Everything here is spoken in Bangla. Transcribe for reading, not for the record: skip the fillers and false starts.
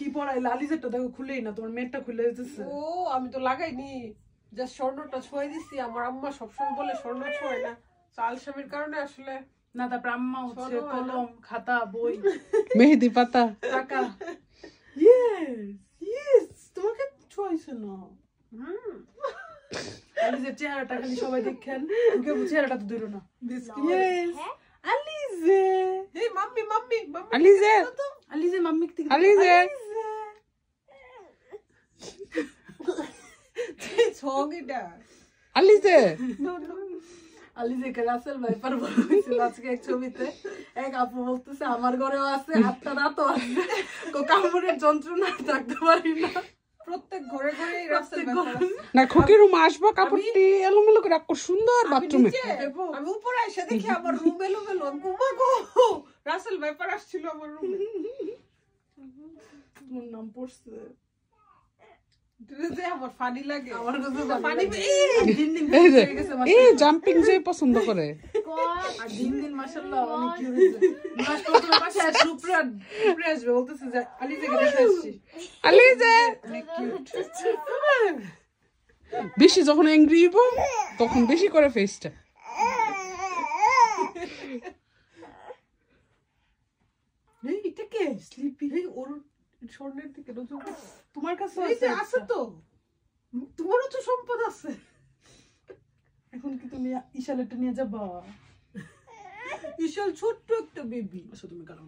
কি পরাইলে আলিজেরটা দেখো খুলেই না, তোমার মেয়েরটা খুলে যেতেছে। ও আমি তো লাগাইনি, জাস্ট স্বর্ণটা ছোঁয়া দিছি। আমার আম্মা সবসময় বলে স্বর্ণ ছোঁয় না, আলসামির কারণে আসলে না। তারপর আম্মা হচ্ছে কলম, খাতা, বই, মেহেদি পাতা, টাকা। ইয়েস তোমাকে ছোঁয়াইছে না। আলিজের চেহারাটা খালি সবাই দেখেন, চেহারাটা তো ধরো না। ইয়েস আলিজে। এই মাম্মি মাম্মি মাম্মি আলিজে আলিজে মাম্মি কি আলিজে সং এটা আলিজে আলিজেকে রাসেল ভাইপার বলা হয়েছিল আজকে এক ছবিতে। এক আপু বলতেছে আমার ঘরেও আছে, 8টা রাতও আছে, কামড়ের যন্ত্রণা থাকতে পারি না। প্রত্যেক ঘরে ঘরে রাসেল ব্যাপার আছে। না খোকের রুম আসবো, কাপড়টি এলোমেলো করে রাখো সুন্দর বাথরুমে। আমি উপরে এসে দেখি আমার রুম এলোমেলো, আমি ঘুমা গো রাসেল ব্যাপার আসছিল আমার রুমে। তোমার নাম পড়ছে আমার ফানি লাগে, আমার কাছে ফানি দিন দিন এই যে হয়ে গেছে এই জাম্পিং যে পছন্দ করে। আর দিন দিন মাশাআল্লাহ অনেক কিউট হয়েছে। মাস প্রথমে পাশে আসলে উপরে আসবে বলতেছে যে আলিজেকে দেখে আসছি। আলিজে অনেক কিউট। বেশি যখন অ্যাংরি হইব তখন বেশি করে ফেসটা। এই এটা কে স্লিপি? এই ওর স্বর্ণের দিকে নজর দাও। তোমার কাছে এই যে আছে তো, তোমারও তো সম্পদ আছে। এখন কি তুমি ইশালেটা নিয়ে যাবা? বিশাল ছোট্ট একটা বেবি। আচ্ছা তুমি কারণ